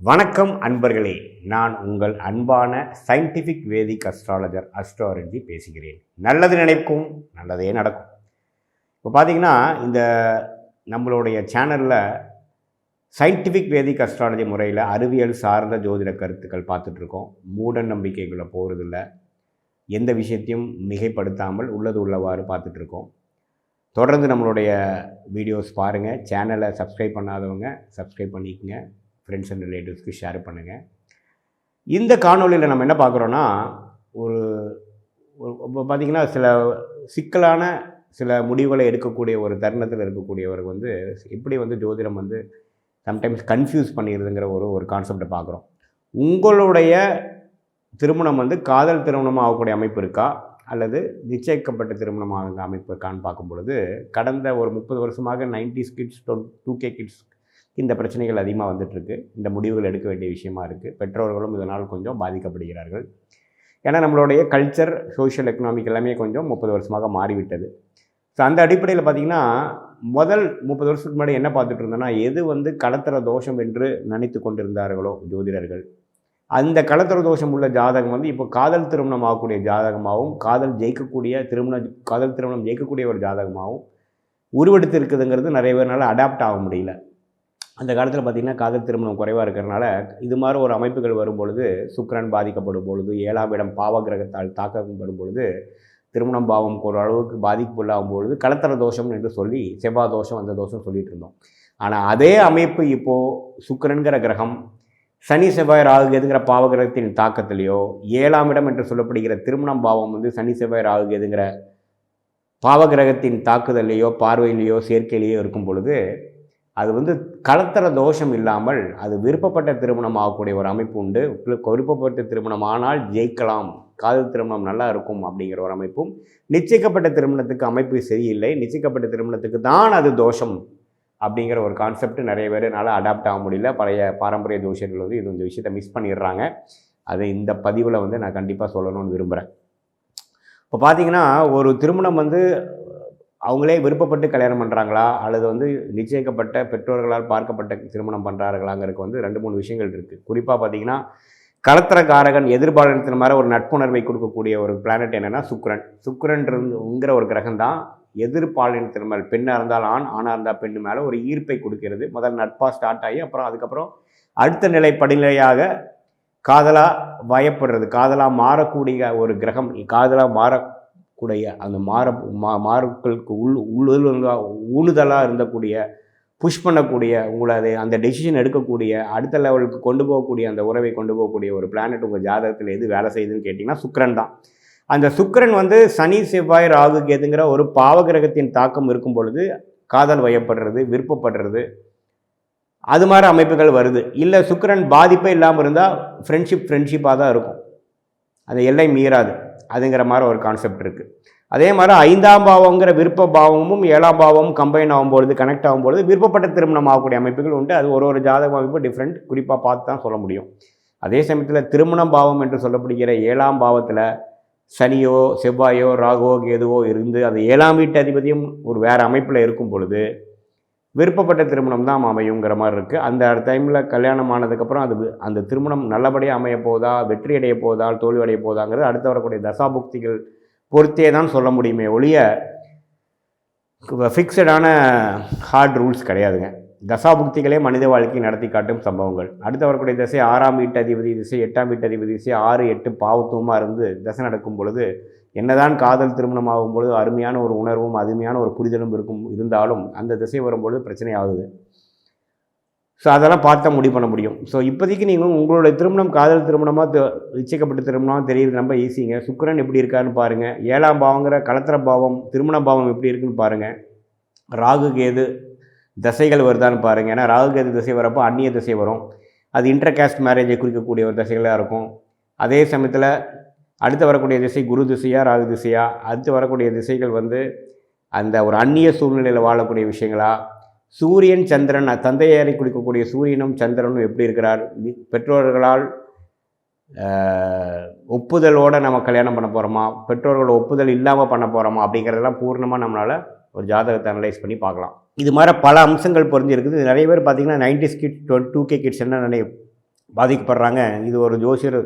வணக்கம் அன்பர்களே, நான் உங்கள் அன்பான சயின்டிஃபிக் வேதிக் அஸ்ட்ராலஜர் அஸ்ட்ரோரஞ்சி பேசுகிறேன். நல்லது நினைக்கும் நல்லதே நடக்கும். இப்போ பார்த்தீங்கன்னா, இந்த நம்மளுடைய சேனலில் சயின்டிஃபிக் வேதிக் அஸ்ட்ராலஜி முறையில் அறிவியல் சார்ந்த ஜோதிட கருத்துக்கள் பார்த்துட்ருக்கோம். மூட நம்பிக்கைகளை போகிறதில்ல, எந்த விஷயத்தையும் மிகைப்படுத்தாமல் உள்ளது உள்ளவாறு பார்த்துட்ருக்கோம். தொடர்ந்து நம்மளுடைய வீடியோஸ் பாருங்கள். சேனலை சப்ஸ்கிரைப் பண்ணாதவங்க சப்ஸ்கிரைப் பண்ணிக்கங்க, ஃப்ரெண்ட்ஸ் அண்ட் ரிலேட்டிவ்ஸ்க்கு ஷேர் பண்ணுங்கள். இந்த காணொலியில் நம்ம என்ன பார்க்குறோன்னா, ஒரு பார்த்திங்கன்னா சில சிக்கலான சில முடிவுகளை எடுக்கக்கூடிய ஒரு தருணத்தில் இருக்கக்கூடியவருக்கு எப்படி ஜோதிடம் சம்டைம்ஸ் கன்ஃபியூஸ் பண்ணிடுதுங்கிற ஒரு கான்செப்டை பார்க்குறோம். உங்களுடைய திருமணம் காதல் திருமணமாக ஆகக்கூடிய அமைப்பு இருக்கா அல்லது நிச்சயிக்கப்பட்ட திருமணமாக அமைப்பு இருக்கான்னு பார்க்கும் பொழுது, கடந்த ஒரு 30 வருஷமாக 90s கிட்ஸ் 2K கிட்ஸ் இந்த பிரச்சனைகள் அதிகமாக வந்துட்டுருக்கு. இந்த முடிவுகள் எடுக்க வேண்டிய விஷயமா இருக்குது. பெற்றோர்களும் இதனால் கொஞ்சம் பாதிக்கப்படுகிறார்கள். ஏன்னா நம்மளுடைய கல்ச்சர், சோஷியல், எக்கனாமிக் எல்லாமே கொஞ்சம் 30 வருஷமாக மாறிவிட்டது. ஸோ அந்த அடிப்படையில் பார்த்திங்கன்னா, முதல் 30 வருஷத்துக்கு முன்னாடி என்ன பார்த்துட்டு இருந்தோன்னா, எது களத்திர தோஷம் என்று நினைத்து கொண்டிருந்தார்களோ ஜோதிடர்கள், அந்த களத்திர தோஷம் உள்ள ஜாதகம் இப்போ காதல் திருமணம் ஆகக்கூடிய ஜாதகமாகவும், காதல் திருமணம் ஜெயிக்கக்கூடிய ஒரு ஜாதகமாகவும் உருவெடுத்து இருக்குதுங்கிறது நிறைய பேர்னால அடாப்ட் ஆக முடியல. அந்த காலத்தில் பார்த்திங்கன்னா காதல் திருமணம் குறைவாக இருக்கிறனால இது மாதிரி ஒரு அமைப்புகள் வரும்பொழுது, சுக்கிரன் பாதிக்கப்படும் பொழுது, 7ஆம் இடம் பாவ கிரகத்தால் தாக்கப்படும் பொழுது, திருமணம் பாவம் ஒரு அளவுக்கு பாதிப்புள்ளாகும் பொழுது களத்திர தோஷம் என்று சொல்லி செவ்வாய் தோஷம் அந்த தோஷம் சொல்லிட்டு இருந்தோம். ஆனால் அதே அமைப்பு இப்போது சுக்கிரன்கிற கிரகம் சனி செவ்வாய் ராகு கேதுங்கிற பாவகிரகத்தின் தாக்கத்திலேயோ, 7ஆம் இடம் என்று சொல்லப்படுகிற திருமணம் பாவம் சனி செவ்வாய் ராகு கேதுங்கிற பாவகிரகத்தின் தாக்குதலையோ பார்வையிலேயோ சேர்க்கையிலேயோ இருக்கும் பொழுது, அது களத்திர தோஷம் இல்லாமல் அது விருப்பப்பட்ட திருமணம் ஆகக்கூடிய ஒரு அமைப்பு உண்டு. விருப்பப்பட்ட திருமணம் ஆனால் ஜெயிக்கலாம், காதல் திருமணம் நல்லா இருக்கும் அப்படிங்கிற ஒரு அமைப்பும், நிச்சயிக்கப்பட்ட திருமணத்துக்கு அமைப்பு சரியில்லை, நிச்சயிக்கப்பட்ட திருமணத்துக்கு தான் அது தோஷம் அப்படிங்கிற ஒரு கான்செப்ட் நிறைய பேர்னால அடாப்ட் ஆக முடியல. பழைய பாரம்பரிய தோஷர்கள் இந்த விஷயத்தை மிஸ் பண்ணிடுறாங்க. அதை இந்த பதிவில் நான் கண்டிப்பாக சொல்லணும்னு விரும்புகிறேன். இப்போ பார்த்திங்கன்னா, ஒரு திருமணம் அவங்களே விருப்பப்பட்டு கல்யாணம் பண்ணுறாங்களா அல்லது நிச்சயிக்கப்பட்ட பெற்றோர்களால் பார்க்கப்பட்ட திருமணம் பண்ணுறார்களாங்கிறதுக்கு 2-3 விஷயங்கள் இருக்குது. குறிப்பாக பார்த்திங்கன்னா, களத்திரக்காரகன் எதிர்பாலனத்தின் மாதிரி ஒரு நட்புணர்வை கொடுக்கக்கூடிய ஒரு பிளானட் என்னென்னா சுக்கிரன்ங்கிற ஒரு கிரகம் தான் எதிர்பாலினத்தின் மேல், பெண்ணாக இருந்தால் ஆண், ஆணாக இருந்தால் பெண்ணு மேலே ஒரு ஈர்ப்பை கொடுக்கிறது. முதல் நட்பாக ஸ்டார்ட் ஆகி அதுக்கப்புறம் அடுத்த நிலை படிநிலையாக காதலாக வயப்படுறது, காதலாக மாறக்கூடிய ஒரு கிரகம், காதலாக மாறக்கூடிய அந்த மாறுக்களுக்கு ஊணுதலாக இருந்தக்கூடிய, புஷ் பண்ணக்கூடிய, உங்களை அந்த டெசிஷன் எடுக்கக்கூடிய, அடுத்த லெவலுக்கு கொண்டு போகக்கூடிய, அந்த உறவை கொண்டு போகக்கூடிய ஒரு பிளானட் உங்கள் ஜாதகத்தில் எது வேலை செய்யுதுன்னு கேட்டிங்கன்னா சுக்கிரன் தான். அந்த சுக்கிரன் சனி செவ்வாய் ராகு கேதுங்கிற ஒரு பாவகிரகத்தின் தாக்கம் இருக்கும் பொழுது காதல் வயப்படுறது, விருப்பப்படுறது, அது மாதிரி அமைப்புகள் வருது. இல்லை சுக்கிரன் பாதிப்பே இல்லாமல் இருந்தால் ஃப்ரெண்ட்ஷிப்பாக தான் இருக்கும், அந்த எல்லை மீறாது அதுங்கிற மாதிரி ஒரு கான்செப்ட் இருக்குது. அதே மாதிரி 5ஆம் பாவங்கிற விருப்ப பாவமும் 7ஆம் பாவமும் கம்பைன் ஆகும்பொழுது, கனெக்ட் ஆகும்பொழுது விருப்பப்பட்ட திருமணம் ஆகக்கூடிய அமைப்புகள் உண்டு. அது ஒரு ஜாதக அமைப்பு டிஃப்ரெண்ட், குறிப்பாக பார்த்து தான் சொல்ல முடியும். அதே சமயத்தில் திருமணம் பாவம் என்று சொல்லப்படுகிற 7ஆம் பாவத்தில் சனியோ செவ்வாயோ ராகுவோ கேதுவோ இருந்து அது 7ஆம் வீட்டு அதிபதியும் ஒரு வேறு அமைப்பில் இருக்கும் பொழுது விருப்பப்பட்ட திருமணம் தான் அமையுங்கிற மாதிரி இருக்குது. அந்த டைமில் கல்யாணம் ஆனதுக்கப்புறம் அந்த திருமணம் நல்லபடியாக அமைய போதா, வெற்றி அடைய போதா, தோல்வி அடைய போதாங்கிறது அடுத்து வரக்கூடிய தசாபுக்திகள் பொறுத்தே தான் சொல்ல முடியுமே ஒழிய ஃபிக்ஸடான ஹார்ட் ரூல்ஸ் கிடையாதுங்க. தசாபுக்திகளே மனித வாழ்க்கை நடத்தி காட்டும் சம்பவங்கள். அடுத்து வரக்கூடிய திசை 6ஆம் வீட்டு அதிபதி திசை, 8ஆம் வீட்டு அதிபதி திசை, 6, 8 பாவத்துவமாக இருந்து திசை நடக்கும் பொழுது என்னதான் காதல் திருமணம் ஆகும்பொழுது அருமையான ஒரு உணர்வும் அருமையான ஒரு புரிதலும் இருந்தாலும் அந்த திசை வரும்பொழுது பிரச்சனை ஆகுது. ஸோ அதெல்லாம் பார்த்தா முடிவு பண்ண முடியும். ஸோ இப்போதைக்கு நீங்கள் உங்களுடைய திருமணம் காதல் திருமணமாக நிச்சயிக்கப்பட்ட திருமணமாக தெரியுது, ரொம்ப ஈஸிங்க. சுக்கிரன் எப்படி இருக்காருன்னு பாருங்கள். 7ஆம் பாவங்கிற களத்திர பாவம் திருமண பாவம் எப்படி இருக்குன்னு பாருங்கள். ராகு கேது திசைகள் வருதான்னு பாருங்கள். ஏன்னா ராகு கேது திசை வரப்போ அந்நிய திசை வரும், அது இன்டர்காஸ்ட் மேரேஜை குறிக்கக்கூடிய ஒரு திசைகளாக இருக்கும். அதே சமயத்தில் அடுத்து வரக்கூடிய திசை குரு திசையா ராகு திசையா, அடுத்து வரக்கூடிய திசைகள் அந்த ஒரு அந்நிய சூழ்நிலையில் வாழக்கூடிய விஷயங்களா, சூரியன் சந்திரன் தந்தையாரை குறிக்கக்கூடிய சூரியனும் சந்திரனும் எப்படி இருக்கிறார், பெற்றோர்களால் ஒப்புதலோடு நம்ம கல்யாணம் பண்ண போகிறோமா, பெற்றோர்களோட ஒப்புதல் இல்லாமல் பண்ண போகிறோமா அப்படிங்கிறதெல்லாம் பூர்ணமாக நம்மளால் ஒரு ஜாதகத்தை அனலைஸ் பண்ணி பார்க்கலாம். இது மாதிரி பல அம்சங்கள் பொறிஞ்சிருக்குது. இது நிறைய பேர் பார்த்திங்கன்னா 90s கிட்ஸ் 2K கிட்ஸ் என்ன பாதிக்கப்படுறாங்க. இது ஒரு ஜோசியர்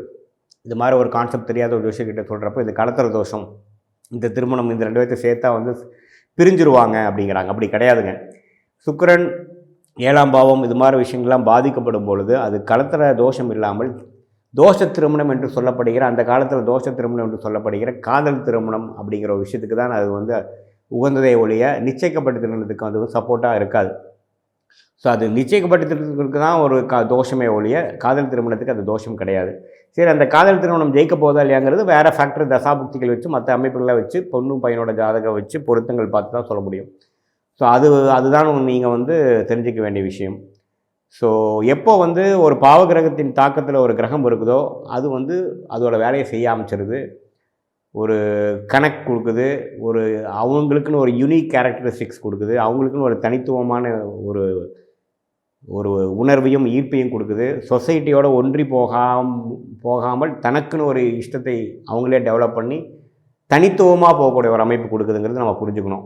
இது மாதிரி ஒரு கான்செப்ட் தெரியாத ஒரு ஜோசியர்கிட்ட சொல்கிறப்ப இது கடத்தல் தோஷம், இந்த திருமணம் இந்த 2 பேர்த்தை சேர்த்தா பிரிஞ்சிருவாங்க அப்படிங்கிறாங்க. அப்படி கிடையாதுங்க. சுக்கிரன் 7ஆம் பாவம் இது மாதிரி விஷயங்கள்லாம் பாதிக்கப்படும் பொழுது அது கடத்தல தோஷம் இல்லாமல் தோஷ திருமணம் என்று சொல்லப்படுகிற, அந்த காலத்தில் தோஷ திருமணம் என்று சொல்லப்படுகிற காதல் திருமணம் அப்படிங்கிற ஒரு விஷயத்துக்கு தான் அது உகந்ததை ஒழிய நிச்சயிக்கப்பட்ட திருமணத்துக்கு சப்போர்ட்டாக இருக்காது. ஸோ அது நிச்சயிக்கப்பட்ட திருமணத்துக்கு தான் ஒரு தோஷமே ஒழிய காதல் திருமணத்துக்கு அது தோஷம் கிடையாது. சரி, அந்த காதல் திருமணம் ஜெயிக்க போதா இல்லையாங்கிறது வேறு ஃபேக்டர், தசாபுக்திகள் வச்சு மற்ற அமைப்புகளை வச்சு பொண்ணும் பையனோட ஜாதகம் வச்சு பொருத்தங்கள் பார்த்து தான் சொல்ல முடியும். ஸோ அதுதான் நீங்கள் தெரிஞ்சிக்க வேண்டிய விஷயம். ஸோ எப்போ ஒரு பாவகிரகத்தின் தாக்கத்தில் ஒரு கிரகம் இருக்குதோ அது அதோட வேலையை செய்ய ஆரம்பிச்சிருது, ஒரு கனெக்ட் கொடுக்குது, அவங்களுக்குன்னு ஒரு யூனிக் கேரக்டரிஸ்டிக்ஸ் கொடுக்குது, அவங்களுக்குன்னு ஒரு தனித்துவமான ஒரு உணர்வையும் ஈர்ப்பையும் கொடுக்குது. சொசைட்டியோட ஒன்றி போகாமல் தனக்குன்னு ஒரு இஷ்டத்தை அவங்களே டெவலப் பண்ணி தனித்துவமாக போகக்கூடிய ஒரு அமைப்பு கொடுக்குதுங்கிறது நம்ம புரிஞ்சுக்கணும்.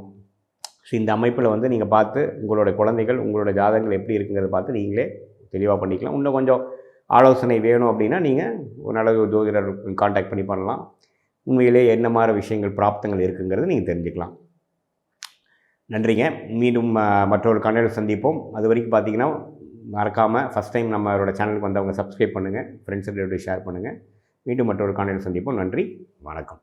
ஸோ இந்த அமைப்பில் நீங்கள் பார்த்து உங்களோட குழந்தைகள் உங்களோட ஜாதகங்கள் எப்படி இருக்குங்கிறத பார்த்து நீங்களே தெளிவாக பண்ணிக்கலாம். இன்னும் கொஞ்சம் ஆலோசனை வேணும் அப்படின்னா நீங்கள் ஒரு நல்ல ஜோதிடர் கான்டாக்ட் பண்ணி பண்ணலாம். உண்மையிலே என்ன மாதிரி விஷயங்கள் பிராப்தங்கள் இருக்குங்கிறது நீங்கள் தெரிஞ்சுக்கலாம். நன்றிங்க. மீண்டும் மற்றொரு காணொளியில் சந்திப்போம். அது வரைக்கும் பார்த்தீங்கன்னா மறக்காமல் ஃபஸ்ட் டைம் நம்மளோட சேனலுக்கு வந்தவங்க சப்ஸ்கிரைப் பண்ணுங்கள், ஃப்ரெண்ட்ஸ் ரிலேட்டிவ் ஷேர் பண்ணுங்கள். மீண்டும் மற்றொரு காணொளியில் சந்திப்போம். நன்றி, வணக்கம்.